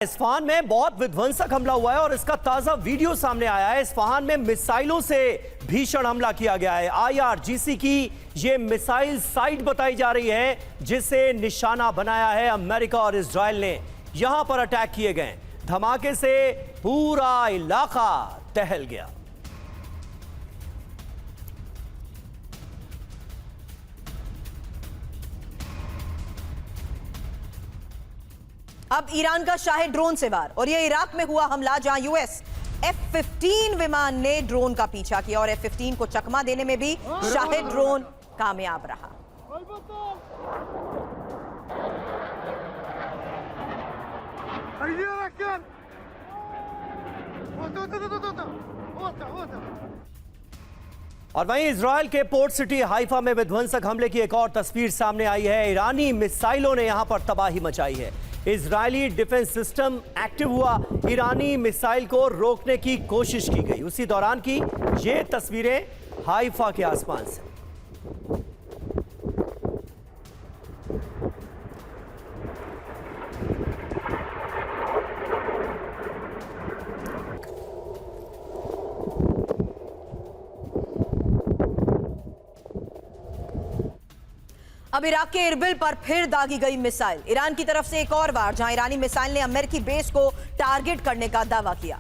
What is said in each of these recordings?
Isfahan में बहुत विध्वंसक हमला हुआ है और इसका ताजा वीडियो सामने आया है। इस्फहान में मिसाइलों से भीषण हमला किया गया है। आईआरजीसी की ये मिसाइल साइट बताई जा रही है जिसे निशाना बनाया है अमेरिका और इजराइल ने। यहां पर अटैक किए गए। धमाके से पूरा इलाका टहल गया। अब ईरान का शाहिद ड्रोन से वार, और यह इराक में हुआ हमला जहां यूएस F-15 विमान ने ड्रोन का पीछा किया और F-15 को चकमा देने में भी शाहिद ड्रोन कामयाब रहा। और वहीं इजराइल के पोर्ट सिटी हाइफा में विध्वंसक हमले की एक और तस्वीर सामने आई है। ईरानी मिसाइलों ने यहां पर तबाही मचाई है। इजरायली डिफेंस सिस्टम एक्टिव हुआ। ईरानी मिसाइल को रोकने की कोशिश की गई। उसी दौरान की ये तस्वीरें हाइफा के आसमान से। अब इराक के इरबिल पर फिर दागी गई मिसाइल। ईरान की तरफ से एक और बार, जहां ईरानी मिसाइल ने अमेरिकी बेस को टारगेट करने का दावा किया।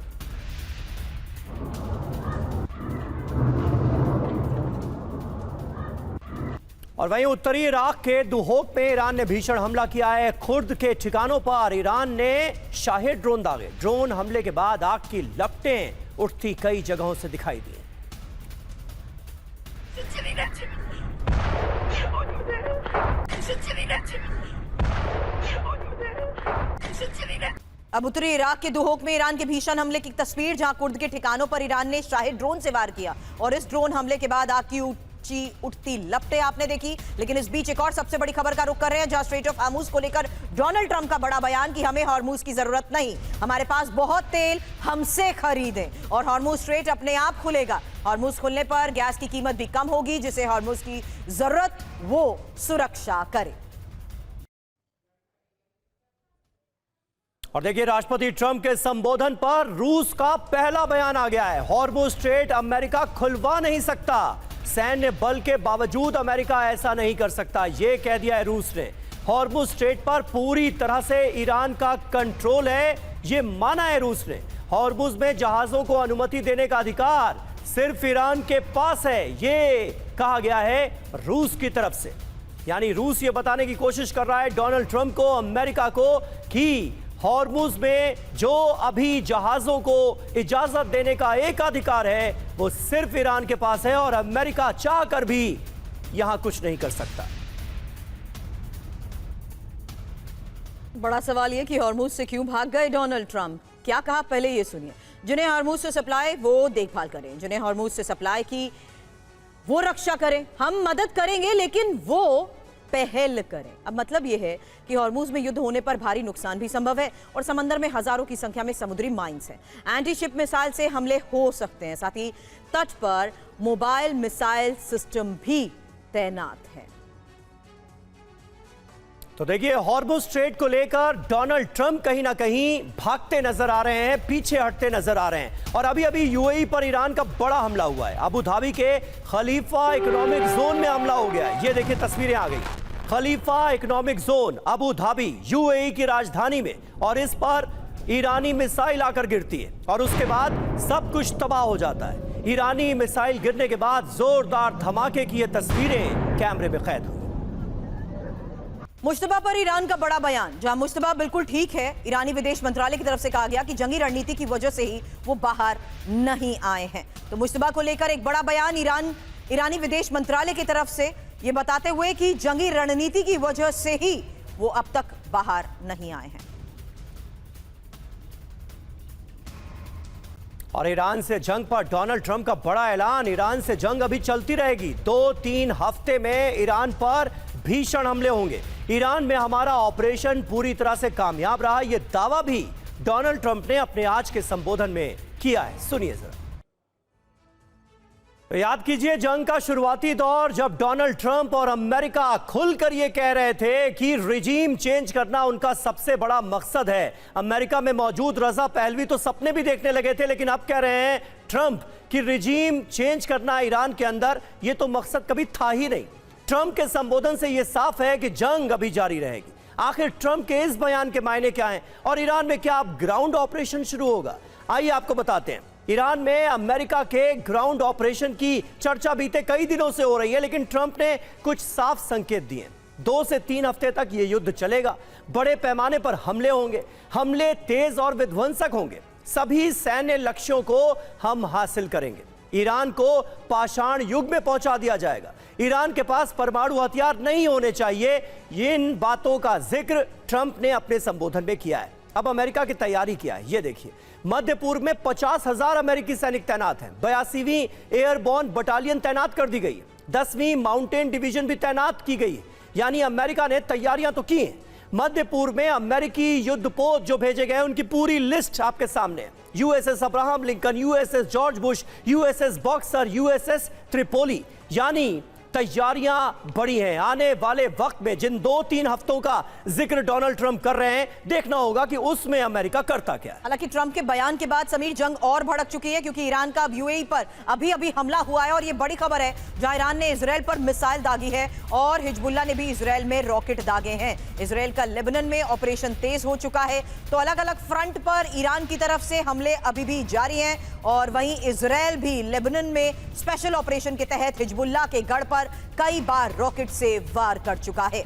और वहीं उत्तरी इराक के दुहोक में ईरान ने भीषण हमला किया है। खुर्द के ठिकानों पर ईरान ने शाहिद ड्रोन दागे। ड्रोन हमले के बाद आग की लपटें उठती कई जगहों से दिखाई दी। अब उत्तरी इराक के दुहोक में ईरान के भीषण हमले की तस्वीर, जहां कुर्द के ठिकानों पर ईरान ने शाहिद ड्रोन से वार किया और इस ड्रोन हमले के बाद आग की उठती लपटें आपने देखी। लेकिन इस बीच एक और सबसे बड़ी खबर का रुख कर रहे हैं, जहां स्ट्रेट ऑफ हार्मुज को लेकर डोनाल्ड ट्रंप का बड़ा बयान कि हमें हार्मुज की जरूरत नहीं, हमारे पास बहुत तेल, हमसे खरीदें और हार्मुज स्ट्रेट अपने आप खुलेगा। हार्मुज खुलने पर गैस की कीमत भी कम होगी, जिसे हार्मुज की जरूरत वो सुरक्षा करे। और देखिए, राष्ट्रपति ट्रंप के संबोधन पर रूस का पहला बयान आ गया है। हार्मुज स्ट्रेट अमेरिका खुलवा नहीं सकता। सैन्य बल के बावजूद अमेरिका ऐसा नहीं कर सकता, यह कह दिया है रूस ने। हार्मुज स्ट्रेट पर पूरी तरह से ईरान का कंट्रोल है, यह माना है रूस ने। हार्मुज में जहाजों को अनुमति देने का अधिकार सिर्फ ईरान के पास है, यह कहा गया है रूस की तरफ से। यानी रूस यह बताने की कोशिश कर रहा है डोनाल्ड ट्रंप को, अमेरिका को, कि हार्मुज में जो अभी जहाजों को इजाजत देने का एक अधिकार है वो सिर्फ ईरान के पास है और अमेरिका चाहकर भी यहां कुछ नहीं कर सकता। बड़ा सवाल यह कि हार्मुज से क्यों भाग गए डोनाल्ड ट्रंप। क्या कहा, पहले ये सुनिए। जिन्हें हार्मुज से सप्लाई वो देखभाल करें, जिन्हें हार्मुज से सप्लाई की वो रक्षा करें। हम मदद करेंगे लेकिन वो पहल करें। अब मतलब यह है कि हार्मुज में युद्ध होने पर भारी नुकसान भी संभव है और समंदर में हजारों की संख्या में समुद्री माइंस हैं। एंटी शिप मिसाइल से हमले हो सकते हैं। साथ ही तट पर मोबाइल मिसाइल सिस्टम भी तैनात है। तो देखिए, हार्मुज स्ट्रेट को लेकर डोनाल्ड ट्रंप कहीं ना कहीं भागते नजर आ रहे हैं, पीछे हटते नजर आ रहे हैं। और अभी अभी यूएई पर ईरान का बड़ा हमला हुआ है। अबू धाबी के खलीफा इकोनॉमिक जोन में हमला हो गया है। ये देखिए, तस्वीरें आ गई। Khalifa Economic Zone Abu Dhabi UAE की राजधानी में, और इस पर ईरानी मिसाइल आकर गिरती है और उसके बाद सब कुछ तबाह हो जाता है। ईरानी मिसाइल गिरने के बाद जोरदार धमाके की ये तस्वीरें कैमरे में कैद हुई। मुश्तबा पर ईरान का बड़ा बयान, जहां मुश्तबा बिल्कुल ठीक है। ईरानी विदेश मंत्रालय की तरफ से कहा गया कि जंगी रणनीति की वजह से ही वो बाहर नहीं आए हैं। तो मुश्तबा को लेकर एक बड़ा बयान ईरानी विदेश मंत्रालय की तरफ से, ये बताते हुए कि जंगी रणनीति की वजह से ही वो अब तक बाहर नहीं आए हैं। और ईरान से जंग पर डोनाल्ड ट्रंप का बड़ा ऐलान। ईरान से जंग अभी चलती रहेगी। 2-3 हफ्ते में ईरान पर भीषण हमले होंगे। ईरान में हमारा ऑपरेशन पूरी तरह से कामयाब रहा, यह दावा भी डोनाल्ड ट्रंप ने अपने आज के संबोधन में किया है। सुनिए जरा। तो याद कीजिए जंग का शुरुआती दौर, जब डोनाल्ड ट्रंप और अमेरिका खुलकर यह कह रहे थे कि रिजीम चेंज करना उनका सबसे बड़ा मकसद है। अमेरिका में मौजूद रजा पहलवी तो सपने भी देखने लगे थे, लेकिन अब कह रहे हैं ट्रंप कि रिजीम चेंज करना ईरान के अंदर यह तो मकसद कभी था ही नहीं। ट्रंप के संबोधन से यह साफ है कि जंग अभी जारी रहेगी। आखिर ट्रंप के इस बयान के मायने क्या हैं और ईरान में क्या अब ग्राउंड ऑपरेशन शुरू होगा? आइए आपको बताते हैं। ईरान में अमेरिका के ग्राउंड ऑपरेशन की चर्चा बीते कई दिनों से हो रही है, लेकिन ट्रंप ने कुछ साफ संकेत दिए। 2 से 3 हफ्ते तक यह युद्ध चलेगा। बड़े पैमाने पर हमले होंगे, हमले तेज और विध्वंसक होंगे। सभी सैन्य लक्ष्यों को हम हासिल करेंगे। ईरान को पाषाण युग में पहुंचा दिया जाएगा। ईरान के पास परमाणु हथियार नहीं होने चाहिए। इन बातों का जिक्र ट्रंप ने अपने संबोधन में किया है। अब अमेरिका की तैयारी क्या है ये देखिए। मध्य पूर्व में 50,000 अमेरिकी सैनिक तैनात हैं। 82वीं एयरबोर्न बटालियन तैनात कर दी गई है। 10वीं माउंटेन डिवीजन भी तैनात की गई है। यानी अमेरिका ने तैयारियां तो की हैं। मध्य पूर्व में अमेरिकी युद्धपोत जो भेजे गए उनकी पूरी लिस्ट आपके सामने है। USS Abraham Lincoln, USS George Bush, USS boxer, USS Tripoli. यानी तैयारियां बड़ी हैं। आने वाले वक्त में जिन 2-3 हफ्तों का जिक्र डोनाल्ड ट्रंप कर रहे हैं, देखना होगा कि उसमें अमेरिका करता क्या है। हालांकि ट्रंप के बयान के बाद समीर जंग और भड़क चुकी है, क्योंकि ईरान का अब यूएई पर अभी हमला हुआ है और यह बड़ी खबर है, जहां ईरान ने इजराइल पर मिसाइल दागी है और हिजबुल्लाह ने भी इजराइल में रॉकेट दागे हैं। इजराइल का लेबनान में ऑपरेशन तेज हो चुका है। तो अलग अलग फ्रंट पर ईरान की तरफ से हमले अभी भी जारी हैं और वहीं इजराइल भी लेबनान में स्पेशल ऑपरेशन के तहत हिजबुल्लाह के गढ़ पर कई बार रॉकेट से वार कर चुका है।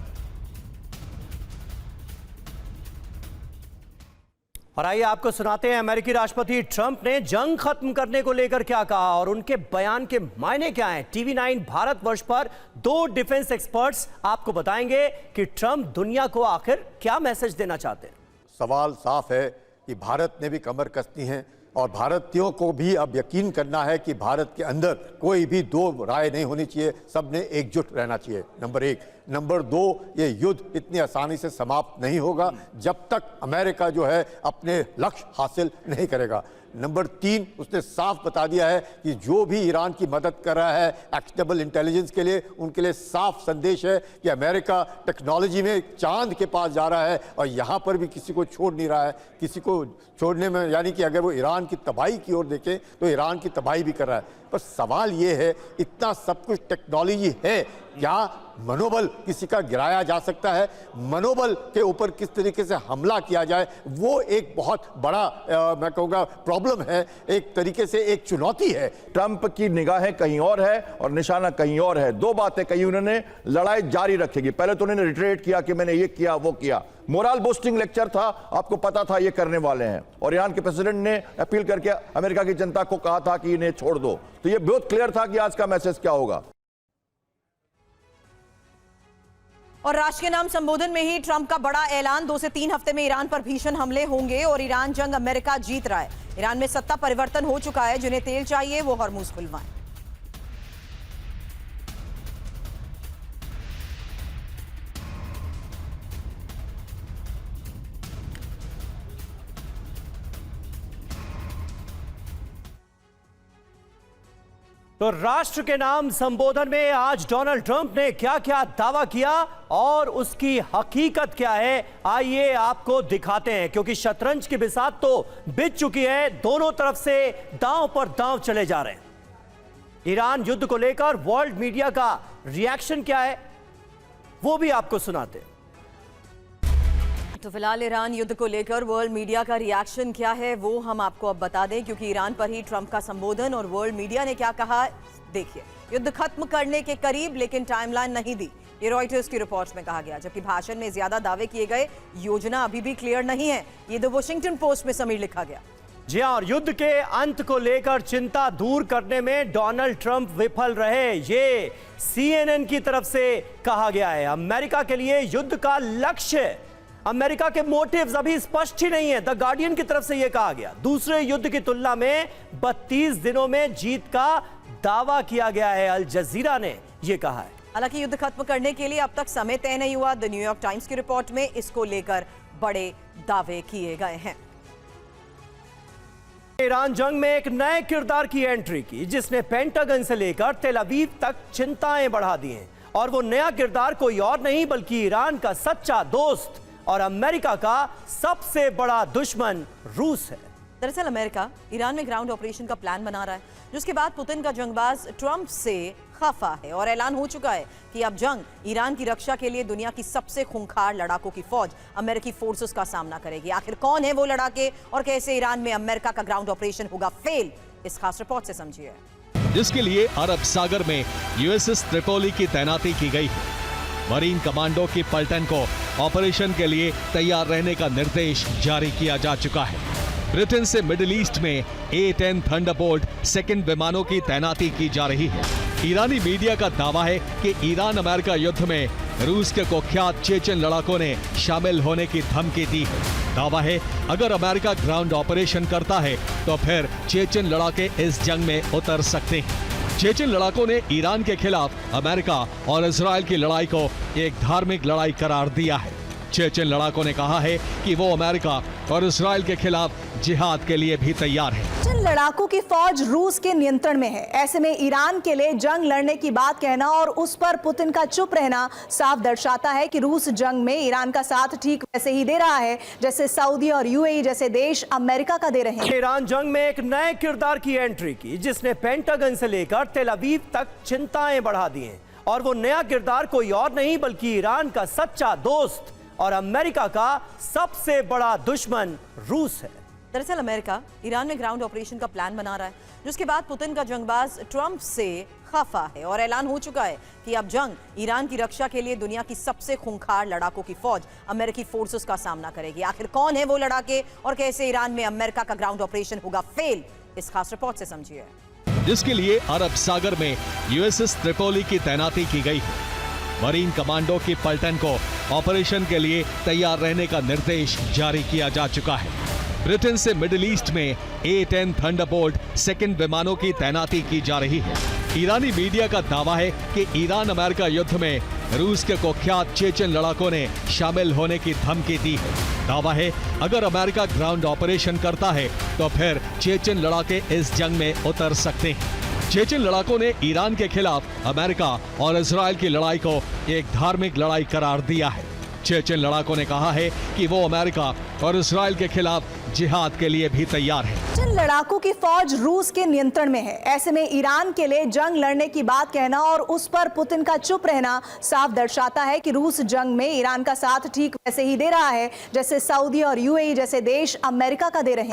और आइए आपको सुनाते हैं अमेरिकी राष्ट्रपति ट्रंप ने जंग खत्म करने को लेकर क्या कहा और उनके बयान के मायने क्या हैं। टीवी 9 भारतवर्ष पर 2 डिफेंस एक्सपर्ट्स आपको बताएंगे कि ट्रंप दुनिया को आखिर क्या मैसेज देना चाहते हैं। सवाल साफ है कि भारत ने भी कमर कसनी है और भारतीयों को भी अब यकीन करना है कि भारत के अंदर कोई भी 2 राय नहीं होनी चाहिए, सबने एकजुट रहना चाहिए। नंबर 1। नंबर 2, ये युद्ध इतनी आसानी से समाप्त नहीं होगा जब तक अमेरिका जो है अपने लक्ष्य हासिल नहीं करेगा। नंबर 3, उसने साफ बता दिया है कि जो भी ईरान की मदद कर रहा है एक्शनेबल इंटेलिजेंस के लिए, उनके लिए साफ संदेश है कि अमेरिका टेक्नोलॉजी में चांद के पास जा रहा है और यहाँ पर भी किसी को छोड़ नहीं रहा है। किसी को छोड़ने में यानी कि अगर वो ईरान की तबाही की ओर देखें तो ईरान की तबाही भी कर रहा है। पर सवाल ये है, इतना सब कुछ टेक्नोलॉजी है, क्या मनोबल किसी का गिराया जा सकता है? मनोबल के ऊपर किस तरीके से हमला किया जाए, वो एक बहुत बड़ा मैं कहूँगा प्रॉब्लम है, एक तरीके से एक चुनौती है। ट्रंप की निगाहें कहीं और है और निशाना कहीं और है। 2 बातें कही उन्होंने, लड़ाई जारी रखेगी। पहले तो उन्होंने रिट्रेट किया कि मैंने ये किया वो किया, मोरल बूस्टिंग लेक्चर था, आपको पता था ये करने वाले हैं। और ईरान के प्रेसिडेंट ने अपील करके अमेरिका की जनता को कहा था कि इन्हें छोड़ दो। तो ये बहुत क्लियर था कि आज का मैसेज क्या होगा। और राष्ट्र के नाम संबोधन में ही ट्रंप का बड़ा ऐलान, 2 से 3 हफ्ते में ईरान पर भीषण हमले होंगे और ईरान जंग अमेरिका जीत रहा है। ईरान में सत्ता परिवर्तन हो चुका है। जिन्हें तेल चाहिए वो हॉर्मूज खुलवाएं। तो राष्ट्र के नाम संबोधन में आज डोनाल्ड ट्रंप ने क्या क्या दावा किया और उसकी हकीकत क्या है, आइए आपको दिखाते हैं। क्योंकि शतरंज की बिसात तो बिछ चुकी है, दोनों तरफ से दांव पर दांव चले जा रहे हैं। ईरान युद्ध को लेकर वर्ल्ड मीडिया का रिएक्शन क्या है वो भी आपको सुनाते हैं। तो फिलहाल ईरान युद्ध को लेकर वर्ल्ड मीडिया का रिएक्शन क्या है वो हम आपको अब बता दें, क्योंकि ईरान पर ही ट्रंप का संबोधन और वर्ल्ड मीडिया ने क्या कहा देखिए। युद्ध खत्म करने के करीब, लेकिन टाइमलाइन नहीं दी, ये रॉयटर्स की रिपोर्ट्स में कहा गया। जबकि भाषण में ज्यादा दावे किए गए, योजना अभी भी क्लियर नहीं है, ये द वॉशिंगटन पोस्ट में समीर लिखा गया। जी हाँ, और युद्ध के अंत को लेकर चिंता दूर करने में डोनाल्ड ट्रंप विफल रहे, ये CNN की तरफ से कहा गया है। अमेरिका के लिए युद्ध का लक्ष्य, अमेरिका के मोटिव्स अभी स्पष्ट ही नहीं है। द गार्डियन की तरफ से यह कहा गया। दूसरे युद्ध की तुलना में 32 दिनों में जीत का दावा किया गया है, अल जजीरा ने यह कहा है। हालांकि युद्ध खत्म करने के लिए अब तक समय तय नहीं हुआ। द न्यूयॉर्क टाइम्स की रिपोर्ट में इसको लेकर बड़े दावे किए गए हैं। ईरान जंग में एक नए किरदार की एंट्री की जिसने पेंटागन से लेकर तेल अवीव तक चिंताएं बढ़ा दी हैं। और वो नया किरदार कोई और नहीं बल्कि ईरान का सच्चा दोस्त और अमेरिका का सबसे बड़ा दुश्मन रूस है। दरअसल अमेरिका ईरान में ग्राउंड ऑपरेशन का प्लान बना रहा है, जिसके बाद पुतिन का जंगबाज ट्रंप से खफा है और ऐलान हो चुका है कि अब जंग ईरान की रक्षा के लिए दुनिया की सबसे खूंखार लड़ाकों की फौज अमेरिकी फोर्सेस का सामना करेगी। आखिर कौन है वो लड़ाके और कैसे ईरान में अमेरिका का ग्राउंड ऑपरेशन होगा फेल, इस खास रिपोर्ट से समझिए। जिसके लिए अरब सागर में यूएसएस त्रिपोली की तैनाती की गई है। मरीन कमांडो की पलटन को ऑपरेशन के लिए तैयार रहने का निर्देश जारी किया जा चुका है। ब्रिटेन से मिडिल ईस्ट में A-10 थंडरबोल्ट सेकंड विमानों की तैनाती की जा रही है। ईरानी मीडिया का दावा है कि ईरान अमेरिका युद्ध में रूस के कुख्यात चेचन लड़ाकों ने शामिल होने की धमकी दी है। दावा है अगर अमेरिका ग्राउंड ऑपरेशन करता है तो फिर चेचन लड़ाके इस जंग में उतर सकते हैं। चेचन लड़ाकों ने ईरान के खिलाफ अमेरिका और इजराइल की लड़ाई को एक धार्मिक लड़ाई करार दिया है। चेचन लड़ाकों ने कहा है कि वो अमेरिका और इजराइल के खिलाफ जिहाद के लिए भी तैयार है। चेचन लड़ाकों की फौज रूस के नियंत्रण में है। ऐसे में ईरान के लिए जंग लड़ने की बात कहना और उस पर पुतिन का चुप रहना साफ दर्शाता है कि रूस जंग में ईरान का साथ ठीक वैसे ही दे रहा है जैसे सऊदी और यूएई जैसे देश अमेरिका का दे रहे हैं। ईरान जंग में एक नए किरदार की एंट्री की जिसने पेंटागन से लेकर तेल अवीव तक चिंताएं बढ़ा दी हैं। और वो नया किरदार कोई और नहीं बल्कि ईरान का सच्चा दोस्त और अमेरिका का सबसे बड़ा दुश्मन रूस है। दरअसल अमेरिका ईरान में ग्राउंड ऑपरेशन का प्लान बना रहा है, जिसके बाद पुतिन का जंगबाज ट्रंप से खफा है और ऐलान हो चुका है कि अब जंग ईरान की रक्षा के लिए दुनिया की सबसे खूंखार लड़ाकों की फौज अमेरिकी फोर्सेस का सामना करेगी। आखिर कौन है वो लड़ाके और कैसे ईरान में अमेरिका का ग्राउंड ऑपरेशन होगा फेल, इस खास रिपोर्ट से समझिए। जिसके लिए अरब सागर में यूएसएस त्रिपोली की तैनाती की गई है। मरीन कमांडो की पलटन को ऑपरेशन के लिए तैयार रहने का निर्देश जारी किया जा चुका है। ब्रिटेन से मिडिल ईस्ट में A-10 थंडरबोल्ट सेकंड विमानों की तैनाती की जा रही है। ईरानी मीडिया का दावा है कि ईरान अमेरिका युद्ध में रूस के कुख्यात चेचन लड़ाकों ने शामिल होने की धमकी दी है। दावा है अगर अमेरिका ग्राउंड ऑपरेशन करता है तो फिर चेचन लड़ाके इस जंग में उतर सकते हैं। चेचन लड़ाकों ने ईरान के खिलाफ अमेरिका और इजराइल की लड़ाई को एक धार्मिक लड़ाई करार दिया है। चेचन लड़ाकों ने कहा है कि वो अमेरिका और इजराइल के खिलाफ जिहाद के लिए भी तैयार है। चेचन लड़ाकों की फौज रूस के नियंत्रण में है। ऐसे में ईरान के लिए जंग लड़ने की बात कहना और उस पर पुतिन का चुप रहना साफ दर्शाता है कि रूस जंग में ईरान का साथ ठीक वैसे ही दे रहा है जैसे सऊदी और यूएई जैसे देश अमेरिका का दे रहे हैं।